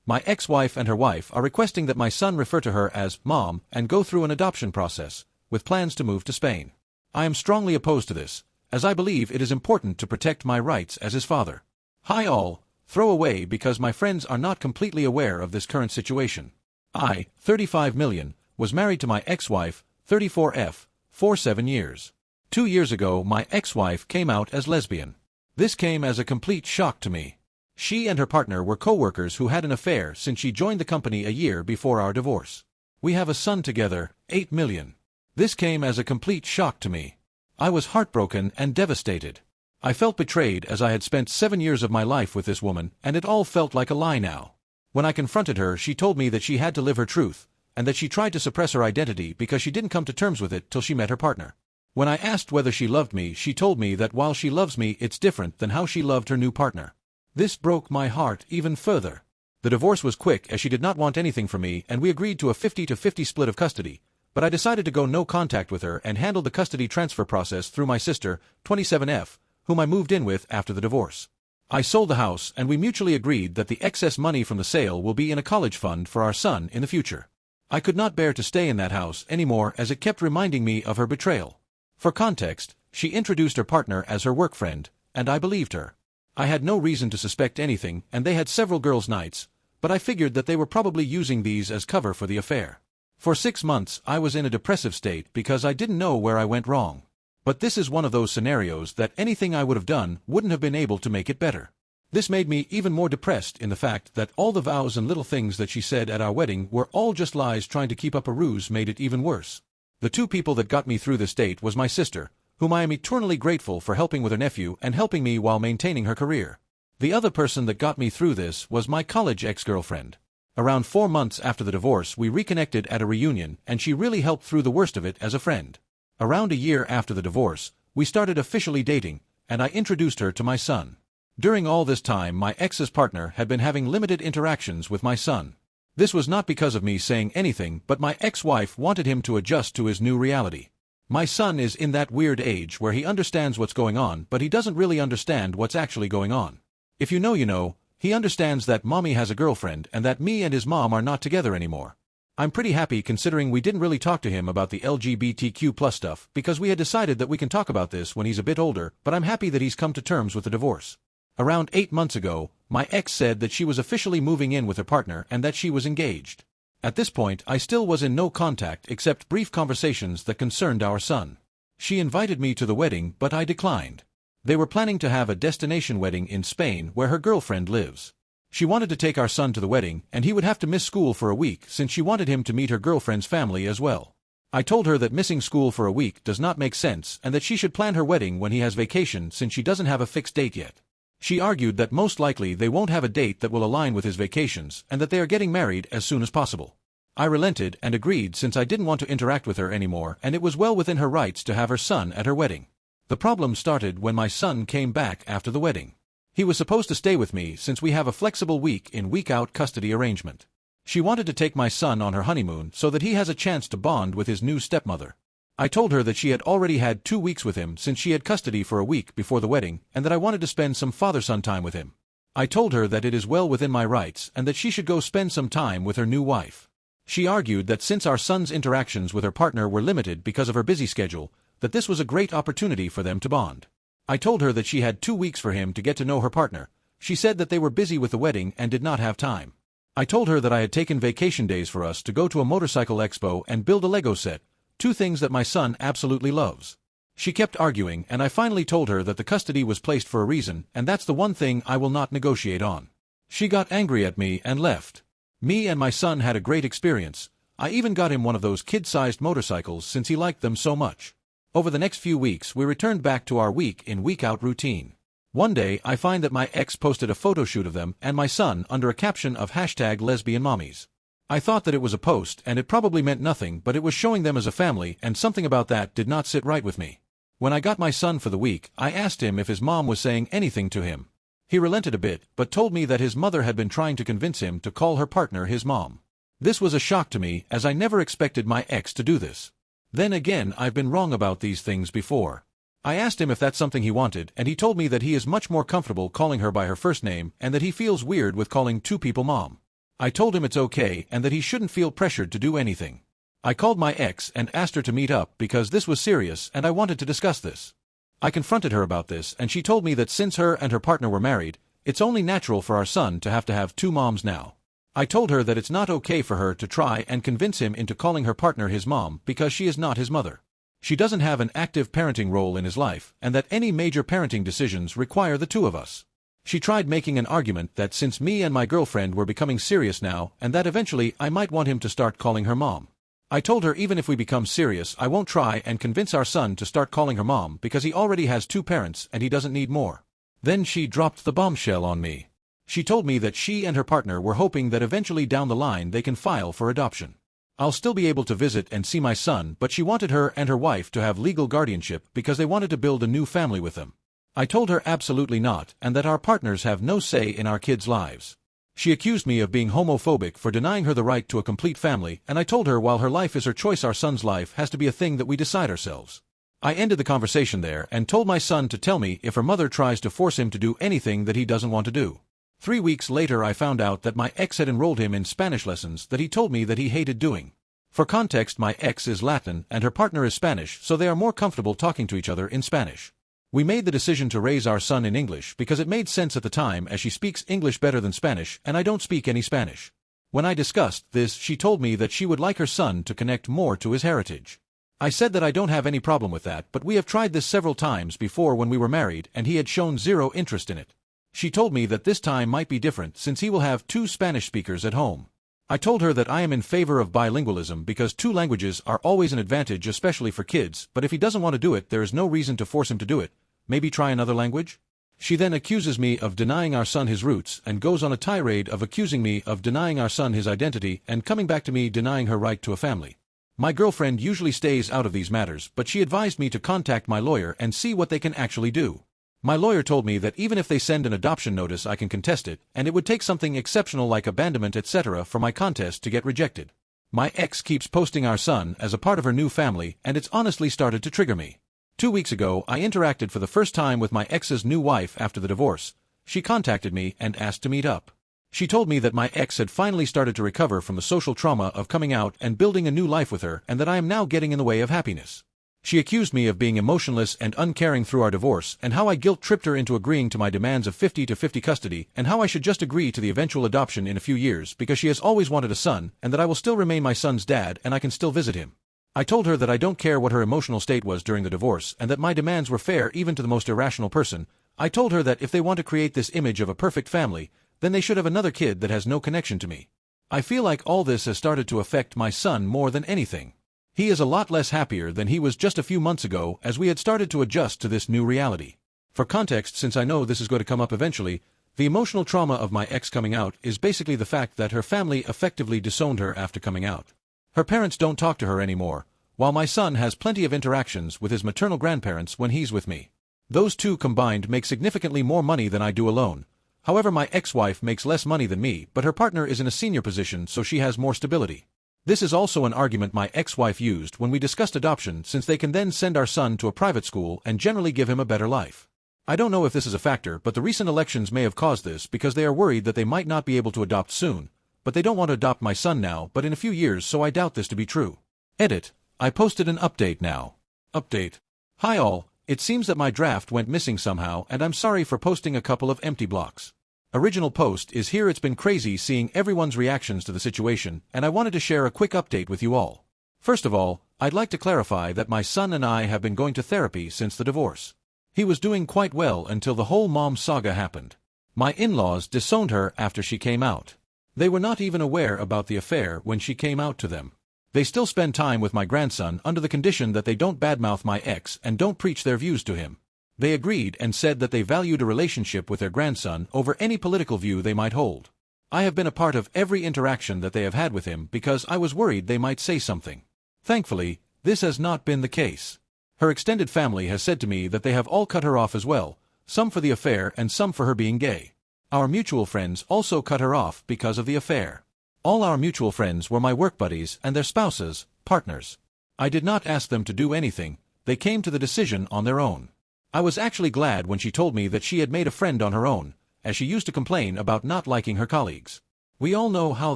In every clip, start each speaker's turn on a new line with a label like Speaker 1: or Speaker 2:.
Speaker 1: My ex-wife and her wife are requesting that my son refer to her as Mom and go through an adoption process, with plans to move to Spain. I am strongly opposed to this, as I believe it is important to protect my rights as his father. Hi all, throw away because my friends are not completely aware of this current situation. I, 35 million, was married to my ex-wife, 34F, for 7 years. 2 years ago my ex-wife came out as lesbian. This came as a complete shock to me. She and her partner were co-workers who had an affair since she joined the company a year before our divorce. We have a son together, 8 million. This came as a complete shock to me. I was heartbroken and devastated. I felt betrayed as I had spent 7 years of my life with this woman, and it all felt like a lie now. When I confronted her, she told me that she had to live her truth, and that she tried to suppress her identity because she didn't come to terms with it till she met her partner. When I asked whether she loved me, she told me that while she loves me, it's different than how she loved her new partner. This broke my heart even further. The divorce was quick as she did not want anything from me, and we agreed to a 50-50 split of custody, but I decided to go no contact with her and handle the custody transfer process through my sister, 27F, whom I moved in with after the divorce. I sold the house and we mutually agreed that the excess money from the sale will be in a college fund for our son in the future. I could not bear to stay in that house anymore as it kept reminding me of her betrayal. For context, she introduced her partner as her work friend, and I believed her. I had no reason to suspect anything, and they had several girls' nights, but I figured that they were probably using these as cover for the affair. For 6 months I was in a depressive state because I didn't know where I went wrong. But this is one of those scenarios that anything I would have done wouldn't have been able to make it better. This made me even more depressed in the fact that all the vows and little things that she said at our wedding were all just lies trying to keep up a ruse made it even worse. The two people that got me through this date was my sister, whom I am eternally grateful for helping with her nephew and helping me while maintaining her career. The other person that got me through this was my college ex-girlfriend. Around 4 months after the divorce we reconnected at a reunion and she really helped through the worst of it as a friend. Around a year after the divorce, we started officially dating, and I introduced her to my son. During all this time my ex's partner had been having limited interactions with my son. This was not because of me saying anything, but my ex-wife wanted him to adjust to his new reality. My son is in that weird age where he understands what's going on, but he doesn't really understand what's actually going on. If you know you know, he understands that mommy has a girlfriend and that me and his mom are not together anymore. I'm pretty happy considering we didn't really talk to him about the LGBTQ+ stuff because we had decided that we can talk about this when he's a bit older, but I'm happy that he's come to terms with the divorce. Around 8 months ago, my ex said that she was officially moving in with her partner and that she was engaged. At this point, I still was in no contact except brief conversations that concerned our son. She invited me to the wedding, but I declined. They were planning to have a destination wedding in Spain where her girlfriend lives. She wanted to take our son to the wedding, and he would have to miss school for a week since she wanted him to meet her girlfriend's family as well. I told her that missing school for a week does not make sense and that she should plan her wedding when he has vacation since she doesn't have a fixed date yet. She argued that most likely they won't have a date that will align with his vacations and that they are getting married as soon as possible. I relented and agreed since I didn't want to interact with her anymore and it was well within her rights to have her son at her wedding. The problem started when my son came back after the wedding. He was supposed to stay with me since we have a flexible week-in week-out custody arrangement. She wanted to take my son on her honeymoon so that he has a chance to bond with his new stepmother. I told her that she had already had 2 weeks with him since she had custody for a week before the wedding and that I wanted to spend some father-son time with him. I told her that it is well within my rights and that she should go spend some time with her new wife. She argued that since our son's interactions with her partner were limited because of her busy schedule, that this was a great opportunity for them to bond. I told her that she had 2 weeks for him to get to know her partner. She said that they were busy with the wedding and did not have time. I told her that I had taken vacation days for us to go to a motorcycle expo and build a Lego set, 2 things that my son absolutely loves. She kept arguing and I finally told her that the custody was placed for a reason and that's the one thing I will not negotiate on. She got angry at me and left. Me and my son had a great experience. I even got him one of those kid-sized motorcycles since he liked them so much. Over the next few weeks we returned back to our week-in week-out routine. One day I find that my ex posted a photo shoot of them and my son under a caption of #lesbianmommies. I thought that it was a post and it probably meant nothing, but it was showing them as a family and something about that did not sit right with me. When I got my son for the week, I asked him if his mom was saying anything to him. He relented a bit, but told me that his mother had been trying to convince him to call her partner his mom. This was a shock to me as I never expected my ex to do this. Then again, I've been wrong about these things before. I asked him if that's something he wanted and he told me that he is much more comfortable calling her by her first name and that he feels weird with calling 2 people mom. I told him it's okay and that he shouldn't feel pressured to do anything. I called my ex and asked her to meet up because this was serious and I wanted to discuss this. I confronted her about this and she told me that since her and her partner were married, it's only natural for our son to have two moms now. I told her that it's not okay for her to try and convince him into calling her partner his mom because she is not his mother. She doesn't have an active parenting role in his life and that any major parenting decisions require the two of us. She tried making an argument that since me and my girlfriend were becoming serious now and that eventually I might want him to start calling her mom. I told her even if we become serious I won't try and convince our son to start calling her mom because he already has two parents and he doesn't need more. Then she dropped the bombshell on me. She told me that she and her partner were hoping that eventually down the line they can file for adoption. I'll still be able to visit and see my son, but she wanted her and her wife to have legal guardianship because they wanted to build a new family with them. I told her absolutely not and that our partners have no say in our kids' lives. She accused me of being homophobic for denying her the right to a complete family, and I told her while her life is her choice, our son's life has to be a thing that we decide ourselves. I ended the conversation there and told my son to tell me if her mother tries to force him to do anything that he doesn't want to do. 3 weeks later I found out that my ex had enrolled him in Spanish lessons that he told me that he hated doing. For context, my ex is Latin and her partner is Spanish, so they are more comfortable talking to each other in Spanish. We made the decision to raise our son in English because it made sense at the time as she speaks English better than Spanish and I don't speak any Spanish. When I discussed this, she told me that she would like her son to connect more to his heritage. I said that I don't have any problem with that, but we have tried this several times before when we were married and he had shown zero interest in it. She told me that this time might be different since he will have two Spanish speakers at home. I told her that I am in favor of bilingualism because two languages are always an advantage, especially for kids, but if he doesn't want to do it there is no reason to force him to do it. Maybe try another language? She then accuses me of denying our son his roots and goes on a tirade of accusing me of denying our son his identity and coming back to me denying her right to a family. My girlfriend usually stays out of these matters, but she advised me to contact my lawyer and see what they can actually do. My lawyer told me that even if they send an adoption notice I can contest it, and it would take something exceptional like abandonment etc. for my contest to get rejected. My ex keeps posting our son as a part of her new family and it's honestly started to trigger me. 2 weeks ago I interacted for the first time with my ex's new wife after the divorce. She contacted me and asked to meet up. She told me that my ex had finally started to recover from the social trauma of coming out and building a new life with her and that I am now getting in the way of happiness. She accused me of being emotionless and uncaring through our divorce and how I guilt-tripped her into agreeing to my demands of 50-50 custody and how I should just agree to the eventual adoption in a few years because she has always wanted a son and that I will still remain my son's dad and I can still visit him. I told her that I don't care what her emotional state was during the divorce and that my demands were fair even to the most irrational person. I told her that if they want to create this image of a perfect family, then they should have another kid that has no connection to me. I feel like all this has started to affect my son more than anything. He is a lot less happier than he was just a few months ago as we had started to adjust to this new reality. For context, since I know this is going to come up eventually, the emotional trauma of my ex coming out is basically the fact that her family effectively disowned her after coming out. Her parents don't talk to her anymore, while my son has plenty of interactions with his maternal grandparents when he's with me. Those two combined make significantly more money than I do alone. However, my ex-wife makes less money than me, but her partner is in a senior position so she has more stability. This is also an argument my ex-wife used when we discussed adoption since they can then send our son to a private school and generally give him a better life. I don't know if this is a factor, but the recent elections may have caused this because they are worried that they might not be able to adopt soon, but they don't want to adopt my son now but in a few years, so I doubt this to be true. Edit. I posted an update now. Update. Hi all, it seems that my draft went missing somehow and I'm sorry for posting a couple of empty blocks. Original post is here. It's been crazy seeing everyone's reactions to the situation and I wanted to share a quick update with you all. First of all, I'd like to clarify that my son and I have been going to therapy since the divorce. He was doing quite well until the whole mom saga happened. My in-laws disowned her after she came out. They were not even aware about the affair when she came out to them. They still spend time with my grandson under the condition that they don't badmouth my ex and don't preach their views to him. They agreed and said that they valued a relationship with their grandson over any political view they might hold. I have been a part of every interaction that they have had with him because I was worried they might say something. Thankfully, this has not been the case. Her extended family has said to me that they have all cut her off as well, some for the affair and some for her being gay. Our mutual friends also cut her off because of the affair. All our mutual friends were my work buddies and their spouses, partners. I did not ask them to do anything, they came to the decision on their own. I was actually glad when she told me that she had made a friend on her own, as she used to complain about not liking her colleagues. We all know how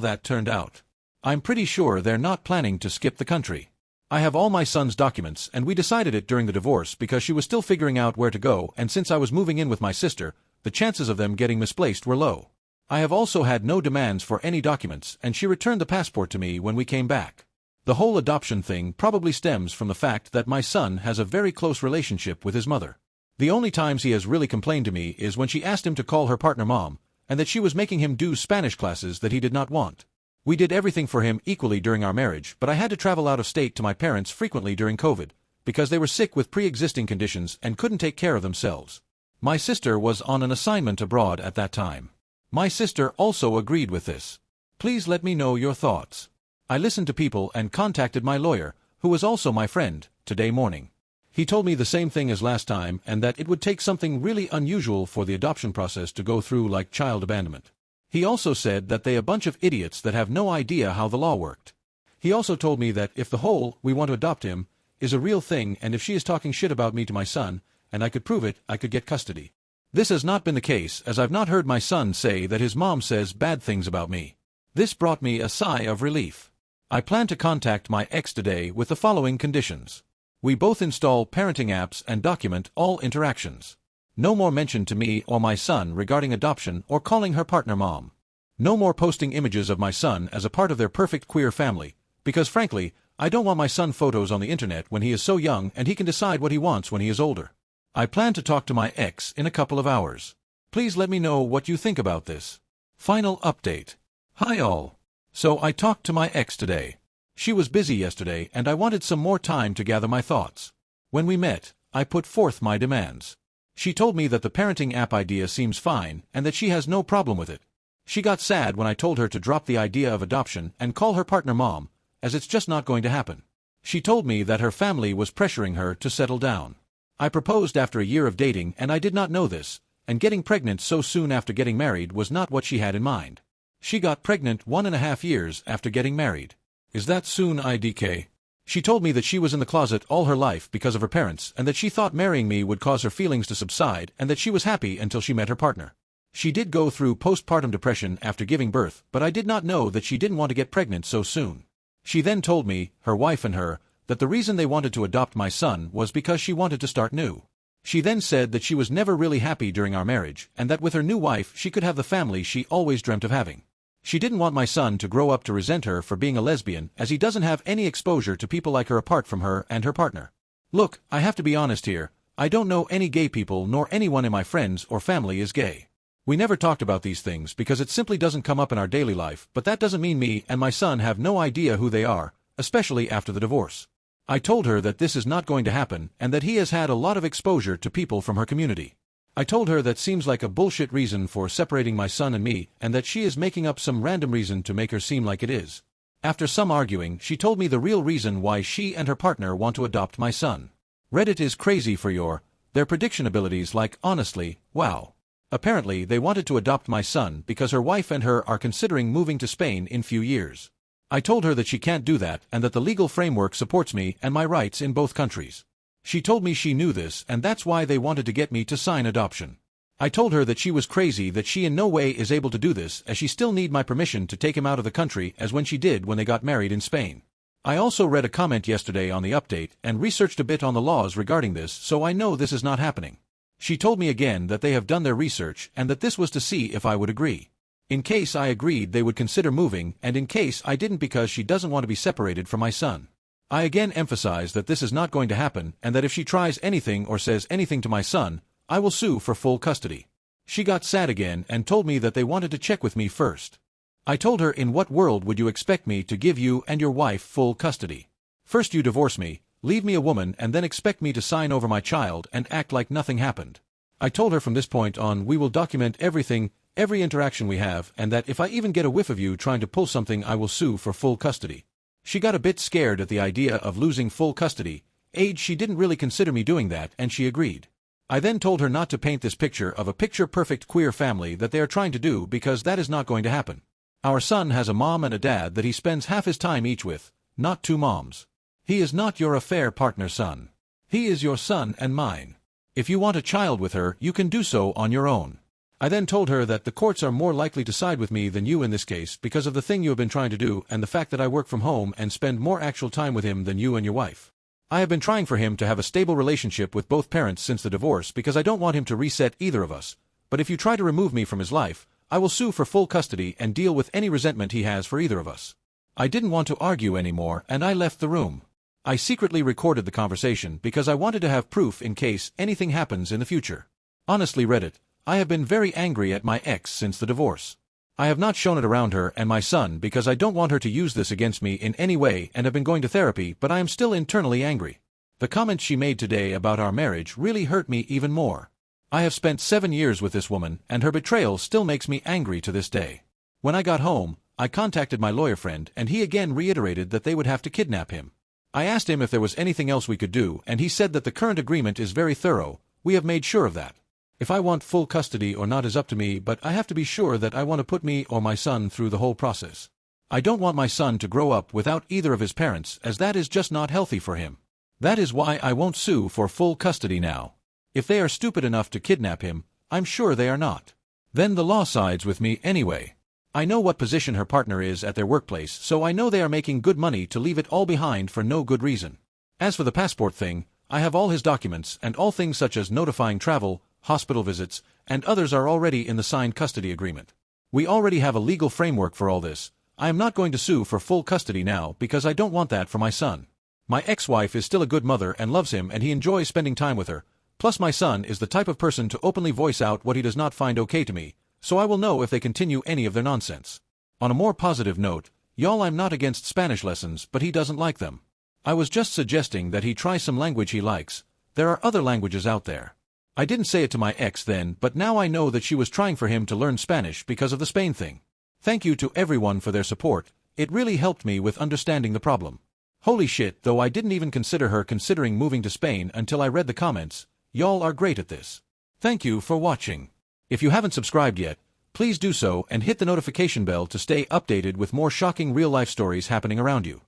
Speaker 1: that turned out. I'm pretty sure they're not planning to skip the country. I have all my son's documents, and we decided it during the divorce because she was still figuring out where to go, and since I was moving in with my sister, the chances of them getting misplaced were low. I have also had no demands for any documents, and she returned the passport to me when we came back. The whole adoption thing probably stems from the fact that my son has a very close relationship with his mother. The only times he has really complained to me is when she asked him to call her partner mom, and that she was making him do Spanish classes that he did not want. We did everything for him equally during our marriage, but I had to travel out of state to my parents frequently during COVID, because they were sick with pre-existing conditions and couldn't take care of themselves. My sister was on an assignment abroad at that time. My sister also agreed with this. Please let me know your thoughts. I listened to people and contacted my lawyer, who was also my friend, today morning. He told me the same thing as last time, and that it would take something really unusual for the adoption process to go through, like child abandonment. He also said that they a bunch of idiots that have no idea how the law worked. He also told me that if the whole "we want to adopt him" is a real thing, and if she is talking shit about me to my son, and I could prove it, I could get custody. This has not been the case, as I've not heard my son say that his mom says bad things about me. This brought me a sigh of relief. I plan to contact my ex today with the following conditions. We both install parenting apps and document all interactions. No more mention to me or my son regarding adoption or calling her partner mom. No more posting images of my son as a part of their perfect queer family, because frankly, I don't want my son photos on the internet when he is so young and he can decide what he wants when he is older. I plan to talk to my ex in a couple of hours. Please let me know what you think about this. Final update. Hi all. So I talked to my ex today. She was busy yesterday and I wanted some more time to gather my thoughts. When we met, I put forth my demands. She told me that the parenting app idea seems fine and that she has no problem with it. She got sad when I told her to drop the idea of adoption and call her partner mom, as it's just not going to happen. She told me that her family was pressuring her to settle down. I proposed after a year of dating and I did not know this, and getting pregnant so soon after getting married was not what she had in mind. She got pregnant 1.5 years after getting married. Is that soon, IDK? She told me that she was in the closet all her life because of her parents and that she thought marrying me would cause her feelings to subside and that she was happy until she met her partner. She did go through postpartum depression after giving birth, but I did not know that she didn't want to get pregnant so soon. She then told me, her wife and her, that the reason they wanted to adopt my son was because she wanted to start new. She then said that she was never really happy during our marriage and that with her new wife she could have the family she always dreamt of having. She didn't want my son to grow up to resent her for being a lesbian, as he doesn't have any exposure to people like her apart from her and her partner. Look, I have to be honest here, I don't know any gay people nor anyone in my friends or family is gay. We never talked about these things because it simply doesn't come up in our daily life, but that doesn't mean me and my son have no idea who they are, especially after the divorce. I told her that this is not going to happen and that he has had a lot of exposure to people from her community. I told her that seems like a bullshit reason for separating my son and me and that she is making up some random reason to make her seem like it is. After some arguing, she told me the real reason why she and her partner want to adopt my son. Reddit is crazy for their prediction abilities, like honestly, wow. Apparently they wanted to adopt my son because her wife and her are considering moving to Spain in few years. I told her that she can't do that and that the legal framework supports me and my rights in both countries. She told me she knew this and that's why they wanted to get me to sign adoption. I told her that she was crazy, that she in no way is able to do this, as she still need my permission to take him out of the country as when she did when they got married in Spain. I also read a comment yesterday on the update and researched a bit on the laws regarding this, so I know this is not happening. She told me again that they have done their research and that this was to see if I would agree. In case I agreed, they would consider moving, and in case I didn't, because she doesn't want to be separated from my son. I again emphasize that this is not going to happen and that if she tries anything or says anything to my son, I will sue for full custody. She got sad again and told me that they wanted to check with me first. I told her, in what world would you expect me to give you and your wife full custody? First you divorce me, leave me a woman, and then expect me to sign over my child and act like nothing happened. I told her from this point on we will document everything, every interaction we have, and that if I even get a whiff of you trying to pull something, I will sue for full custody. She got a bit scared at the idea of losing full custody. She didn't really consider me doing that, and she agreed. I then told her not to paint this picture of a picture-perfect queer family that they are trying to do, because that is not going to happen. Our son has a mom and a dad that he spends half his time each with, not two moms. He is not your affair partner son. He is your son and mine. If you want a child with her, you can do so on your own. I then told her that the courts are more likely to side with me than you in this case because of the thing you have been trying to do and the fact that I work from home and spend more actual time with him than you and your wife. I have been trying for him to have a stable relationship with both parents since the divorce because I don't want him to reset either of us, but if you try to remove me from his life, I will sue for full custody and deal with any resentment he has for either of us. I didn't want to argue anymore and I left the room. I secretly recorded the conversation because I wanted to have proof in case anything happens in the future. Honestly, Reddit, I have been very angry at my ex since the divorce. I have not shown it around her and my son because I don't want her to use this against me in any way and have been going to therapy, but I am still internally angry. The comments she made today about our marriage really hurt me even more. I have spent 7 years with this woman and her betrayal still makes me angry to this day. When I got home, I contacted my lawyer friend and he again reiterated that they would have to kidnap him. I asked him if there was anything else we could do and he said that the current agreement is very thorough. We have made sure of that. If I want full custody or not is up to me, but I have to be sure that I want to put me or my son through the whole process. I don't want my son to grow up without either of his parents, as that is just not healthy for him. That is why I won't sue for full custody now. If they are stupid enough to kidnap him, I'm sure they are not. Then the law sides with me anyway. I know what position her partner is at their workplace, so I know they are making good money to leave it all behind for no good reason. As for the passport thing, I have all his documents and all things such as notifying travel, hospital visits, and others are already in the signed custody agreement. We already have a legal framework for all this. I am not going to sue for full custody now because I don't want that for my son. My ex-wife is still a good mother and loves him and he enjoys spending time with her, plus my son is the type of person to openly voice out what he does not find okay to me, so I will know if they continue any of their nonsense. On a more positive note, y'all, I'm not against Spanish lessons, but he doesn't like them. I was just suggesting that he try some language he likes. There are other languages out there. I didn't say it to my ex then, but now I know that she was trying for him to learn Spanish because of the Spain thing. Thank you to everyone for their support, it really helped me with understanding the problem. Holy shit, though I didn't even consider her considering moving to Spain until I read the comments. Y'all are great at this. Thank you for watching. If you haven't subscribed yet, please do so and hit the notification bell to stay updated with more shocking real-life stories happening around you.